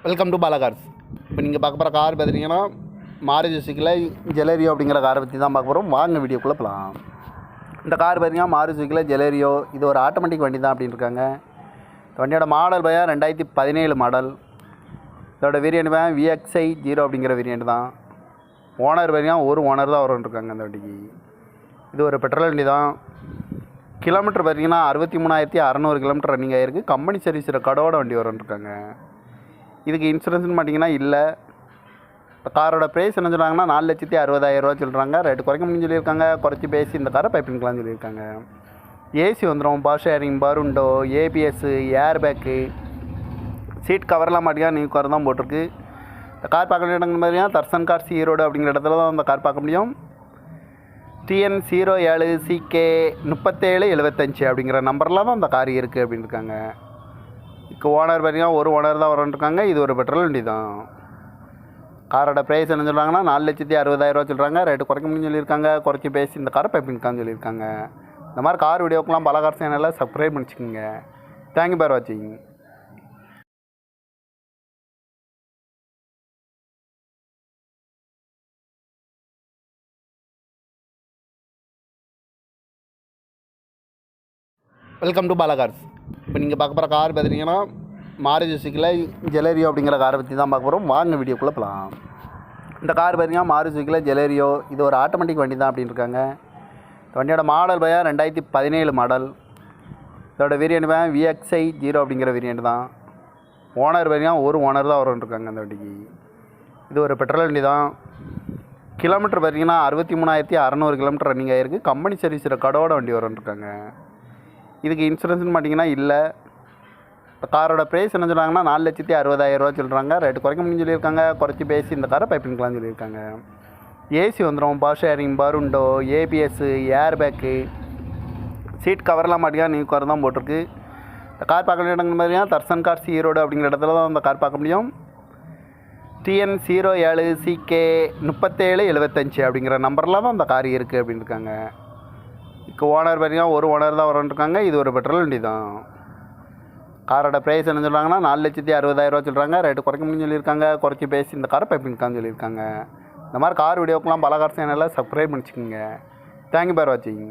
Welcome to Bala cars. இப்போ நீங்கள் பார்க்க போகிற கார் பார்த்துட்டிங்கன்னா மாருதி சுசுக்கியில் ஜெலேரியோ அப்படிங்கிற காரை பற்றி தான் பார்க்க போகிறோம். வாங்க வீடியோக்குள்ளே போகலாம். இந்த கார் பார்த்திங்கன்னா மாருதி சுசுக்கியில் ஜெலேரியோ, இது ஒரு ஆட்டோமேட்டிக் வண்டி தான் அப்படின்னு இருக்காங்க. இந்த வண்டியோட மாடல் பையா 2017 மாடல். இதோட வேரியண்ட் பையன் VXI 0 அப்படிங்கிற வேரியண்ட் தான். ஓனர் பார்த்திங்கன்னா ஒரு ஓனர் தான் வரும்னு அந்த வண்டிக்கு. இது ஒரு பெட்ரோல் வண்டி தான். கிலோமீட்டர் பார்த்திங்கன்னா 63,600 கிலோமீட்டர் ரன்னிங் ஆகிருக்கு. கம்பெனி சர்வீஸ் ரெக்கார்டோட வண்டி வரும்னு. இதுக்கு இன்சூரன்ஸ்னு மாட்டிங்கன்னா இல்லை. இப்போ காரோட ப்ரைஸ் என்ன சொல்கிறாங்கன்னா 4,60,000 சொல்கிறாங்க. ரேட்டு குறைக்க முடியும்னு சொல்லியிருக்காங்க. குறைச்சி பேசி இந்த காரை பைப்பிங்கலாம்னு சொல்லியிருக்காங்க. ஏசி வந்துடும், பவர் ஷேரிங், பருண்டோ, ABS, ஏர் பேக்கு, சீட் கவர்லாம் மாட்டிங்கன்னா நியூ கார் தான் போட்டிருக்கு. இந்த கார் பார்க்க வேண்டிய இடங்கள் மாதிரியா தர்சன் கார்ஸ் ஈரோடு அப்படிங்கிற இடத்துல தான் இந்த கார் பார்க்க முடியும். TN 07 CK 3775 அப்படிங்கிற நம்பரில் தான் இந்த கார் இருக்குது அப்படின்னு இருக்காங்க. இப்போ ஓனர் பார்த்திங்கன்னா ஒரு ஓனர் தான் வரும்னு. இது ஒரு பெட்ரோல் வண்டி தான். காரோட ப்ரைஸ் என்ன சொல்கிறாங்கன்னா 4,60,000 சொல்கிறாங்க. ரேட்டு குறைக்க முடியும்னு சொல்லியிருக்காங்க. குறைச்சி பேசி இந்த காரை பைப்பிங்கலாம்னு சொல்லியிருக்காங்க. இந்த மாதிரி கார் வீடியோக்கெலாம் பல கார் சேனலில் சப்ஸ்கிரைப் பண்ணிச்சுக்கோங்க. தேங்க்யூ ஃபார் வாட்சிங். Welcome to Bala cars. இப்போ நீங்கள் பார்க்க போகிற கார் பார்த்துட்டிங்கன்னா மாருதி சுசுக்கியில் ஜெலேரியோ அப்படிங்கிற காரை பற்றி தான் பார்க்க போகிறோம். வாங்க வீடியோக்குள்ளே போகலாம். இந்த கார் பார்த்திங்கன்னா மாருதி சுசுக்கியில் ஜெலேரியோ, இது ஒரு ஆட்டோமேட்டிக் வண்டி தான் அப்படின்னு இருக்காங்க. இந்த வண்டியோட மாடல் பையா 2017 மாடல். இதோட வேரியண்ட் பையன் VXI 0 அப்படிங்கிற வேரியண்ட் தான். ஓனர் பார்த்திங்கன்னா ஒரு ஓனர் தான் வரும்னு அந்த வண்டிக்கு. இது ஒரு பெட்ரோல் வண்டி தான். கிலோமீட்டர் பார்த்திங்கன்னா 63,600 கிலோமீட்டர் ரன்னிங் ஆகிருக்கு. கம்பெனி சர்வீஸ் ரெக்கார்டோட வண்டி வரும்னு. இதுக்கு இன்சூரன்ஸ்னு மாட்டிங்கன்னா இல்லை. இப்போ காரோட ப்ரைஸ் என்ன சொல்கிறாங்கன்னா 4,60,000 சொல்கிறாங்க. ரேட்டு குறைக்க முடியும்னு சொல்லியிருக்காங்க. குறைச்சி பேசி இந்த காரை பைப்பிங்கலாம்னு சொல்லியிருக்காங்க. ஏசி வந்துடும், பவர் ஷேரிங், பருண்டோ, ABS, ஏர் பேக்கு, சீட் கவர்லாம் மாட்டிங்கன்னா நியூ கார் தான் போட்டிருக்கு. இந்த கார் பார்க்க வேண்டிய இடங்கள் மாதிரியா தர்சன் கார்ஸ் ஈரோடு அப்படிங்கிற இடத்துல தான் இந்த கார் பார்க்க முடியும். TN 07 CK 3775 அப்படிங்கிற நம்பரில் தான் இந்த கார் இருக்குது அப்படின்னு இருக்காங்க. இப்போ ஓனர் பார்த்திங்கன்னா ஒரு ஓனர் தான் வரும்னு. இது ஒரு பெட்ரோல் வண்டி தான். காரோட ப்ரைஸ் என்ன சொல்கிறாங்கன்னா 4,60,000 சொல்கிறாங்க. ரேட்டு குறைக்க முடியும்னு சொல்லியிருக்காங்க. குறைச்சி பேசி இந்த காரை பைப்பிங்கலாம்னு சொல்லியிருக்காங்க. இந்த மாதிரி கார் வீடியோக்கெலாம் பல கார் சேனலில் சப்ஸ்கிரைப் பண்ணிச்சுக்கோங்க. தேங்க்யூ ஃபார் வாட்சிங்.